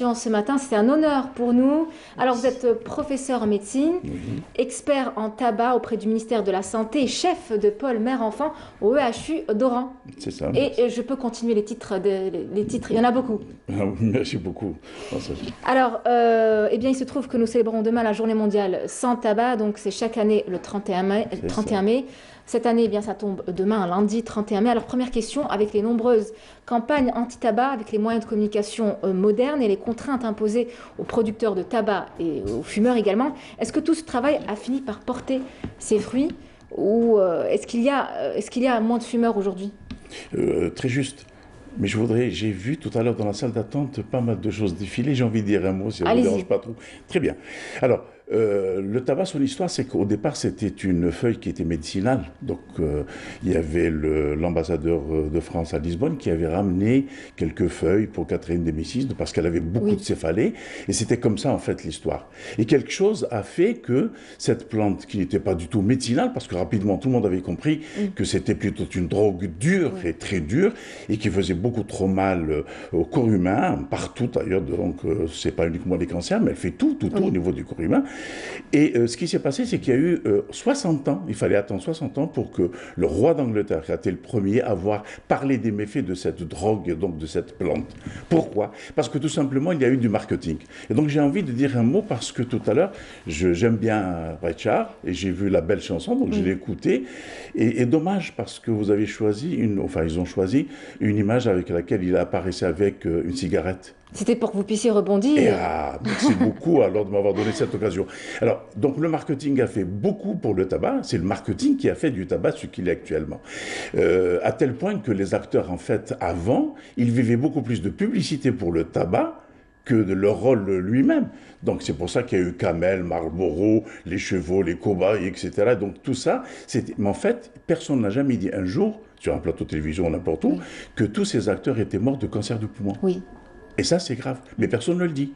Ce matin, c'est un honneur pour nous. Alors, vous êtes professeur en médecine, Mhm. expert en tabac auprès du ministère de la Santé et chef de pôle mère-enfant au EHU d'Oran. C'est ça, merci. Et je peux continuer les titres, les titres, il y en a beaucoup. Ah oui, merci beaucoup. Non, ça, Alors, eh bien, il se trouve que nous célébrons demain la journée mondiale sans tabac, donc c'est chaque année le 31 mai. c'est ça. 31 mai. Cette année, eh bien, ça tombe demain, lundi 31 mai. Alors, première question, avec les nombreuses campagnes anti-tabac, avec les moyens de communication modernes et les contraintes imposées aux producteurs de tabac et aux fumeurs également, est-ce que tout ce travail a fini par porter ses fruits ou est-ce qu'il y a moins de fumeurs aujourd'hui? Très juste. Mais j'ai vu tout à l'heure dans la salle d'attente pas mal de choses défiler. J'ai envie de dire un mot, si ça ne vous dérange Allez-y. pas trop. Très bien. Alors, le tabac, son histoire, c'est qu'au départ, c'était une feuille qui était médicinale. Donc, il y avait l'ambassadeur de France à Lisbonne qui avait ramené quelques feuilles pour Catherine de Médicis parce qu'elle avait beaucoup de Oui, céphalées. Et c'était comme ça, en fait, l'histoire. Et quelque chose a fait que cette plante, qui n'était pas du tout médicinale, parce que rapidement, tout le monde avait compris oui, que c'était plutôt une drogue dure oui, et très dure, et qui faisait beaucoup trop mal au corps humain, partout d'ailleurs, donc c'est pas uniquement les cancers, mais elle fait tout au oui. niveau du corps humain. Et ce qui s'est passé, c'est qu'il y a eu 60 ans, il fallait attendre 60 ans pour que le roi d'Angleterre, qui a été le premier à avoir parlé des méfaits de cette drogue, donc de cette plante. Pourquoi? Parce que tout simplement, il y a eu du marketing. Et donc j'ai envie de dire un mot parce que tout à l'heure, j'aime bien Richard, et j'ai vu la belle chanson, donc je l'ai Oui. écoutée. Et dommage parce que vous avez choisi, enfin ils ont choisi une image avec laquelle il apparaissait avec une cigarette. C'était pour que vous puissiez Et rebondir. merci beaucoup alors de m'avoir donné cette occasion. Alors, donc le marketing a fait beaucoup pour le tabac, c'est le marketing qui a fait du tabac ce qu'il est actuellement. À tel point que les acteurs, en fait, avant, ils vivaient beaucoup plus de publicité pour le tabac que de leur rôle lui-même. Donc c'est pour ça qu'il y a eu Camel, Marlboro, les chevaux, les cobayes, etc. Donc tout ça, c'était... Mais en fait, personne n'a jamais dit un jour, sur un plateau de télévision ou n'importe où, Oui, que tous ces acteurs étaient morts de cancer du poumon. oui. Et ça, c'est grave. Mais personne ne le dit.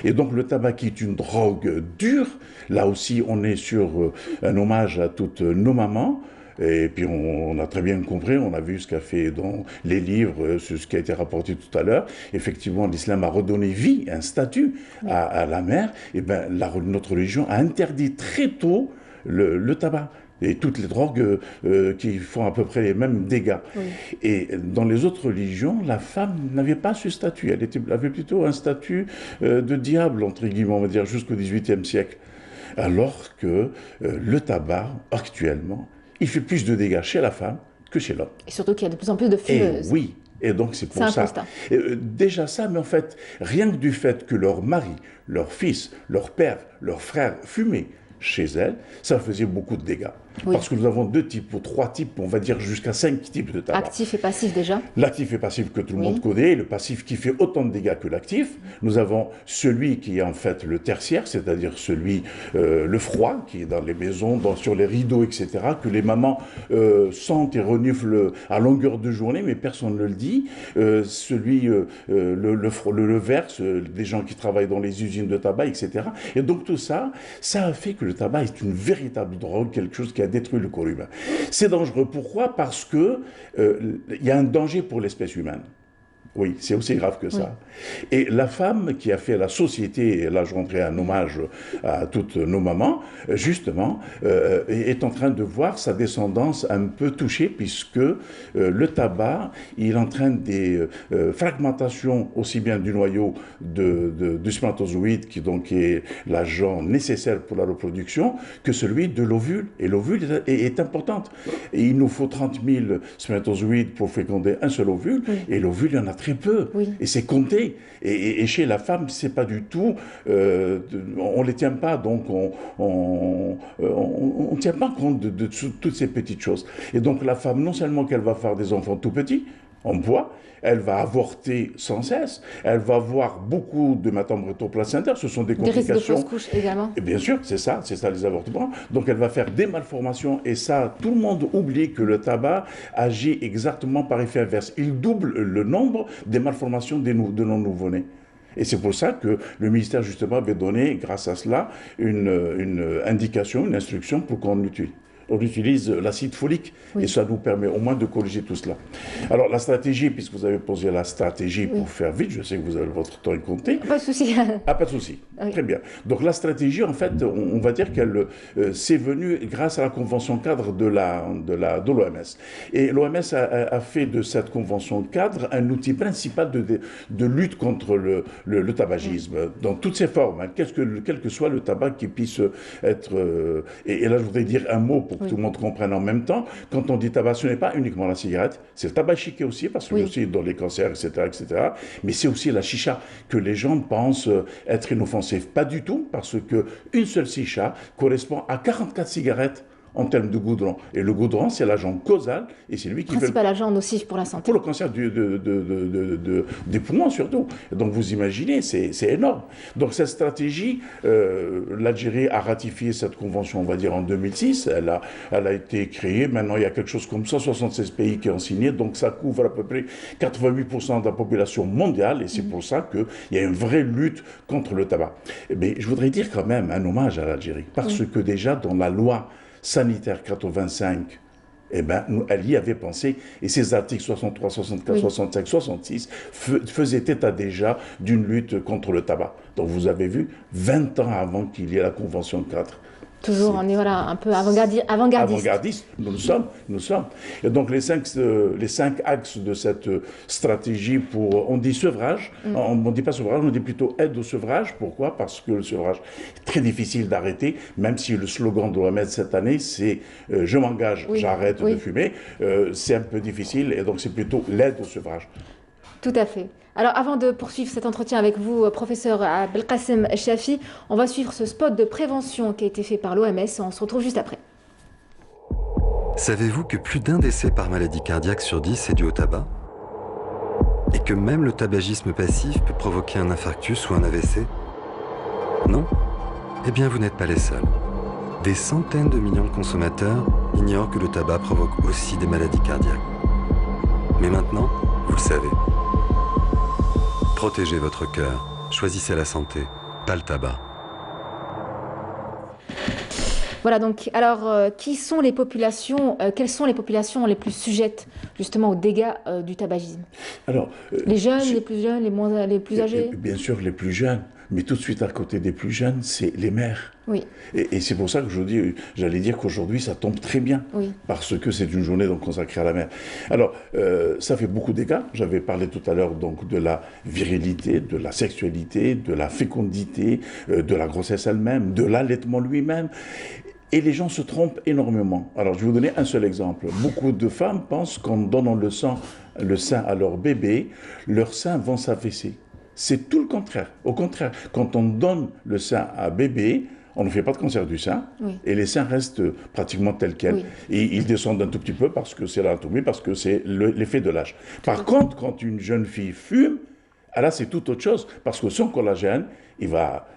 Et donc, le tabac qui est une drogue dure, là aussi, on est sur un hommage à toutes nos mamans. Et puis, on a très bien compris, on a vu ce qu'a fait dans les livres, ce qui a été rapporté tout à l'heure. Effectivement, l'islam a redonné vie, un statut Oui. à la mère. Et bien, notre religion a interdit très tôt le tabac et toutes les drogues qui font à peu près les mêmes dégâts. Oui. Et dans les autres religions, la femme n'avait pas ce statut. Elle avait plutôt un statut de diable, entre guillemets, on va dire, jusqu'au XVIIIe siècle. Alors que le tabac, actuellement, il fait plus de dégâts chez la femme que chez l'homme. Et surtout qu'il y a de plus en plus de Et fumeuses. oui, et donc c'est C'est pour un ça. constat. Déjà ça, mais en fait, rien que du fait que leur mari, leur fils, leur père, leur frère fumaient chez elles, ça faisait beaucoup de dégâts. Oui. Parce que nous avons deux types ou trois types, on va dire jusqu'à cinq types de tabac. Actif et passif déjà. L'actif et passif que tout le monde Oui. connaît, le passif qui fait autant de dégâts que l'actif. Nous avons celui qui est en fait le tertiaire, c'est-à-dire celui, le froid, qui est dans les maisons, sur les rideaux, etc., que les mamans sentent et reniflent à longueur de journée, mais personne ne le dit. Celui, le vert, des gens qui travaillent dans les usines de tabac, etc. Et donc tout ça, ça a fait que le tabac est une véritable drogue, quelque chose qui a détruit le corps humain. C'est dangereux. Pourquoi? Parce que il y a un danger pour l'espèce humaine. Oui, c'est aussi grave que Oui. ça. Et la femme qui a fait la société, et là je rendrai un hommage à toutes nos mamans, justement, est en train de voir sa descendance un peu touchée, puisque le tabac, il entraîne des fragmentations aussi bien du noyau du spermatozoïde, qui donc est l'agent nécessaire pour la reproduction, que celui de l'ovule. Et l'ovule est importante. Et il nous faut 30 000 spermatozoïdes pour féconder un seul ovule, Oui. et l'ovule, il y en a très peu. Oui. Et c'est compté. Et chez la femme, c'est pas du tout. On les tient pas, donc on tient pas compte de toutes ces petites choses. Et donc la femme, non seulement qu'elle va faire des enfants tout petits, en poids, elle va avorter sans cesse, elle va avoir beaucoup de placentaire, ce sont des Des risques de fausse complications. couche également. Et bien sûr, c'est ça les avortements. Donc elle va faire des malformations et ça, tout le monde oublie que le tabac agit exactement par effet inverse. Il double le nombre des malformations de nos nouveau-nés. Et c'est pour ça que le ministère, justement, avait donné, grâce à cela, une indication, une instruction pour qu'on l'utilise. on utilise l'acide folique Oui. et ça nous permet au moins de corriger tout cela. Alors la stratégie, puisque vous avez posé la stratégie pour faire vite, je sais que vous avez votre temps est compté. Pas de souci. Ah, pas de souci. Oui. Très bien. Donc la stratégie, en fait, on va dire qu'elle c'est venu grâce à la convention cadre de l'OMS. Et l'OMS a fait de cette convention cadre un outil principal de lutte contre le tabagisme dans toutes ses formes, hein, quel que soit le tabac qui puisse être... et là, je voudrais dire un mot pour que tout le monde comprenne en même temps. Quand on dit tabac, ce n'est pas uniquement la cigarette, c'est le tabac chiqué aussi, parce que aussi dans les cancers, etc., etc. Mais c'est aussi la chicha, que les gens pensent être inoffensif. Pas du tout, parce qu'une seule chicha correspond à 44 cigarettes en termes de goudron. Et le goudron, c'est l'agent causal, et c'est lui qui Principal agent nocif pour la santé. pour le cancer des poumons surtout. Donc vous imaginez, c'est énorme. Donc cette stratégie, l'Algérie a ratifié cette convention, on va dire, en 2006. Elle a été créée. Maintenant, il y a quelque chose comme 176 pays qui ont signé. Donc ça couvre à peu près 88% de la population mondiale. Et c'est pour ça qu'il y a une vraie lutte contre le tabac. Mais je voudrais dire quand même un hommage à l'Algérie. Parce que déjà, dans la loi sanitaire 85, eh ben, elle y avait pensé, et ces articles 63, 64, 65, 66 faisaient état déjà d'une lutte contre le tabac. Donc vous avez vu, 20 ans avant qu'il y ait la Convention 4. Toujours, on est voilà, un peu avant-gardiste. Avant-gardiste, nous sommes. Et donc les cinq axes de cette stratégie pour, on dit sevrage, on ne dit pas sevrage, on dit plutôt aide au sevrage. Pourquoi? Parce que le sevrage est très difficile d'arrêter, même si le slogan de l'OMS cette année, c'est je m'engage, j'arrête de fumer. C'est un peu difficile, et donc c'est plutôt l'aide au sevrage. Tout à fait. Alors, avant de poursuivre cet entretien avec vous, professeur Belkacem Chafi, on va suivre ce spot de prévention qui a été fait par l'OMS. On se retrouve juste après. Savez-vous que plus d'un décès par maladie cardiaque sur 10 est dû au tabac? Et que même le tabagisme passif peut provoquer un infarctus ou un AVC? Non? Eh bien, vous n'êtes pas les seuls. Des centaines de millions de consommateurs ignorent que le tabac provoque aussi des maladies cardiaques. Mais maintenant, vous le savez. Protégez votre cœur, choisissez la santé, pas le tabac. Voilà, donc, alors, quelles sont les populations les plus sujettes justement aux dégâts du tabagisme? Alors, les jeunes, les plus jeunes, les plus âgés? Bien sûr, les plus jeunes. Mais tout de suite à côté des plus jeunes, c'est les mères. Oui. Et c'est pour ça que j'allais dire qu'aujourd'hui, ça tombe très bien. Oui. Parce que c'est une journée donc consacrée à la mère. Alors, ça fait beaucoup de dégâts. J'avais parlé tout à l'heure donc de la virilité, de la sexualité, de la fécondité, de la grossesse elle-même, de l'allaitement lui-même. Et les gens se trompent énormément. Alors, je vais vous donner un seul exemple. Beaucoup de femmes pensent qu'en donnant le sein à leur bébé, leurs seins vont s'affaisser. C'est tout le contraire. Au contraire, quand on donne le sein à bébé, on ne fait pas de cancer du sein, et les seins restent pratiquement tels quels. Oui. Et ils descendent un tout petit peu parce que c'est l'anatomie, parce que c'est l'effet de l'âge. Par contre, quand une jeune fille fume, là c'est tout autre chose, parce que son collagène, il va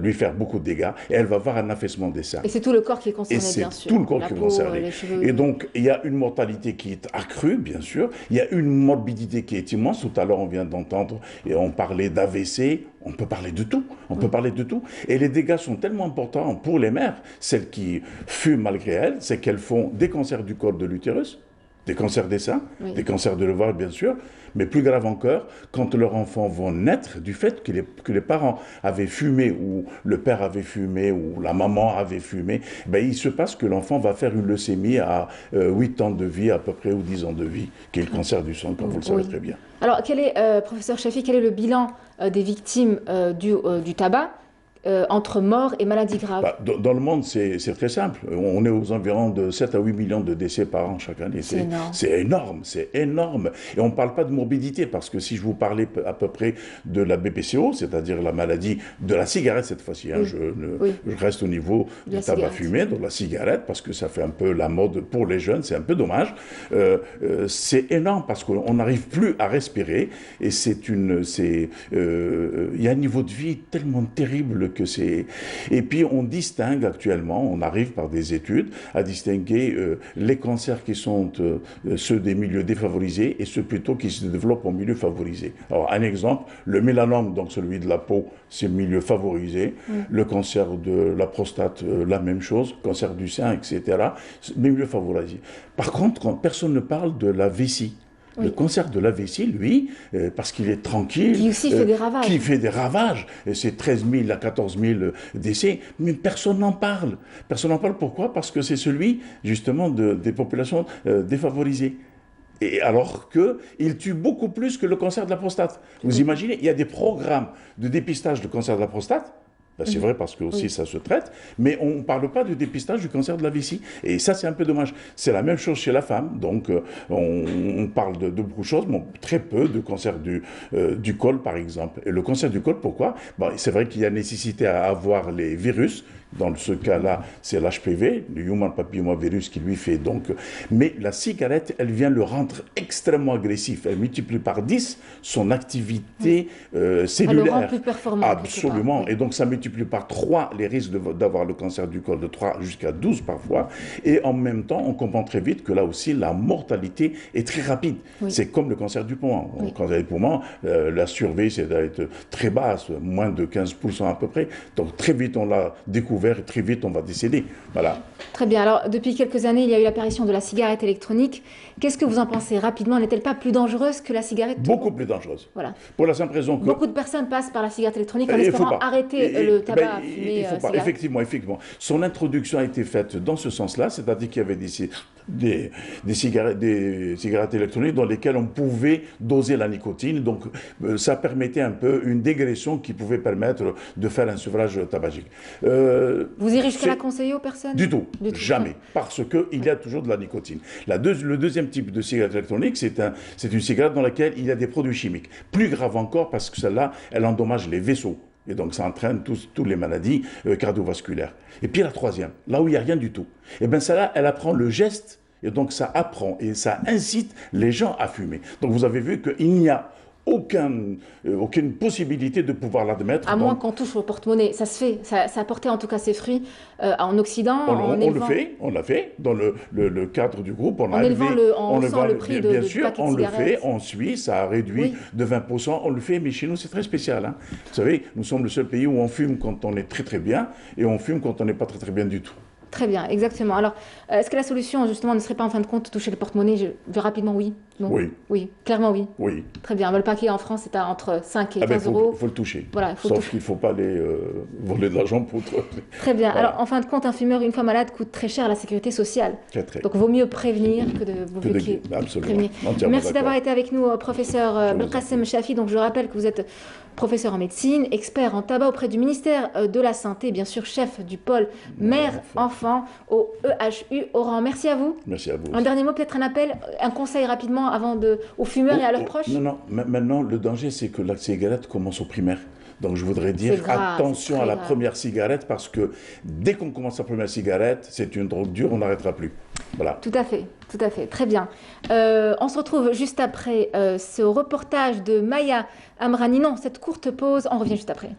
lui faire beaucoup de dégâts, et elle va avoir un affaissement des seins. Et c'est tout le corps qui est concerné, bien sûr. Et c'est tout le corps qui est concerné. Et donc, il y a une mortalité qui est accrue, bien sûr. Il y a une morbidité qui est immense. Tout à l'heure, on vient d'entendre, et on parlait d'AVC. On peut parler de tout. On peut parler de tout. Et les dégâts sont tellement importants pour les mères, celles qui fument malgré elles, c'est qu'elles font des cancers du col de l'utérus, des cancers des seins, des cancers de l'ovaire, bien sûr, mais plus grave encore, quand leurs enfants vont naître, du fait que les parents avaient fumé, ou le père avait fumé, ou la maman avait fumé, ben, il se passe que l'enfant va faire une leucémie à 8 ans de vie à peu près, ou 10 ans de vie, qui est le cancer du sang, comme vous le savez très bien. Alors, professeur Chafi, quel est le bilan des victimes du tabac entre mort et maladie grave? Dans le monde, c'est très simple. On est aux environs de 7 à 8 millions de décès par an chaque année. C'est énorme, c'est énorme. Et on ne parle pas de morbidité, parce que si je vous parlais à peu près de la BPCO, c'est-à-dire la maladie de la cigarette cette fois-ci, je reste au niveau du tabac fumé, donc la cigarette, parce que ça fait un peu la mode pour les jeunes, c'est un peu dommage. C'est énorme, parce qu'on n'arrive plus à respirer, et il y a un niveau de vie tellement terrible que c'est... Et puis on distingue actuellement, on arrive par des études à distinguer les cancers qui sont ceux des milieux défavorisés et ceux plutôt qui se développent en milieu favorisé. Alors un exemple, le mélanome, donc celui de la peau, c'est milieu favorisé. Le cancer de la prostate, la même chose, cancer du sein, etc. Milieu favorisé. Par contre, personne ne parle de la vessie. Le cancer de la vessie, lui, parce qu'il est tranquille, qui aussi fait des ravages. Qui fait des ravages, c'est 13 000 à 14 000 décès, mais personne n'en parle. Personne n'en parle, pourquoi? Parce que c'est celui, justement, des populations défavorisées. Et alors qu'il tue beaucoup plus que le cancer de la prostate. Vous imaginez, il y a des programmes de dépistage de cancer de la prostate. C'est vrai parce que aussi ça se traite, mais on ne parle pas du dépistage du cancer de la vessie. Et ça, c'est un peu dommage. C'est la même chose chez la femme. Donc, on parle de beaucoup de choses, mais très peu de cancer du col, par exemple. Et le cancer du col, pourquoi? C'est vrai qu'il y a nécessité à avoir les virus. Dans ce cas-là, c'est l'HPV, le Human Papillomavirus qui lui fait donc... Mais la cigarette, elle vient le rendre extrêmement agressif. Elle multiplie par 10 son activité cellulaire. Elle le rend plus performant. Absolument. Et donc, ça multiplie par 3 les risques d'avoir le cancer du col, de 3 jusqu'à 12 parfois. Et en même temps, on comprend très vite que là aussi, la mortalité est très rapide. C'est comme le cancer du poumon. Le cancer du poumon, la survie, c'est d'être très basse, moins de 15% à peu près. Donc, très vite, on l'a découvert. Et très vite, on va décéder. Voilà. Très bien. Alors, depuis quelques années, il y a eu l'apparition de la cigarette électronique. Qu'est-ce que vous en pensez rapidement? N'est-elle pas plus dangereuse que la cigarette? Beaucoup plus dangereuse. Voilà. Pour la simple raison que... Beaucoup de personnes passent par la cigarette électronique en espérant arrêter le tabac à fumer. Effectivement. Son introduction a été faite dans ce sens-là, c'est-à-dire qu'il y avait des cigarettes électroniques dans lesquelles on pouvait doser la nicotine. Donc, ça permettait un peu une dégression qui pouvait permettre de faire un sevrage tabagique. Vous irez jusqu'à la conseiller aux personnes? Du tout, jamais, parce qu'il y a toujours de la nicotine. Le deuxième type de cigarette électronique, c'est une cigarette dans laquelle il y a des produits chimiques. Plus grave encore, parce que celle-là, elle endommage les vaisseaux. Et donc, ça entraîne toutes les maladies cardiovasculaires. Et puis, la troisième, là où il n'y a rien du tout, et bien celle-là, elle apprend le geste, et donc ça apprend, et ça incite les gens à fumer. Donc, vous avez vu qu'il n'y a aucune possibilité de pouvoir l'admettre. À moins qu'on touche au porte-monnaie. Ça se fait, ça a porté en tout cas ses fruits en Occident. On l'a fait dans le cadre du groupe. En élevant le prix de bien sûr, paquet de on le cigarettes. fait en Suisse, ça a réduit de 20%. On le fait, mais chez nous, c'est très spécial. Hein. Vous savez, nous sommes le seul pays où on fume quand on est très très bien et on fume quand on n'est pas très très bien du tout. Très bien, exactement. Alors, est-ce que la solution, justement, ne serait pas en fin de compte toucher le porte-monnaie? Je veux rapidement, oui. Non. Oui, clairement, oui. Oui. Très bien. Le paquet en France, c'est entre 5 et 15 euros. Il faut le toucher. Voilà, sauf qu'il ne faut pas aller voler de l'argent pour... Très bien. Voilà. Alors, en fin de compte, un fumeur, une fois malade, coûte très cher à la sécurité sociale. Très. Donc, vaut mieux prévenir que de vous Absolument. Merci d'avoir été avec nous, professeur Belkacem Chafi. Donc, je rappelle que vous êtes professeur en médecine, expert en tabac auprès du ministère de la Santé, bien sûr, chef du pôle mère-enfant au EHU Oran. Merci à vous. Merci à vous. Un dernier mot, peut-être un appel, un conseil rapidement aux fumeurs et à leurs proches? Non. Maintenant, le danger, c'est que la cigarette commence au primaire. Donc, je voudrais dire attention à la première cigarette parce que dès qu'on commence la première cigarette, c'est une drogue dure, on n'arrêtera plus. Voilà. Tout à fait. Très bien. On se retrouve juste après ce reportage de Maya Amrani. Non, cette courte pause, on revient juste après.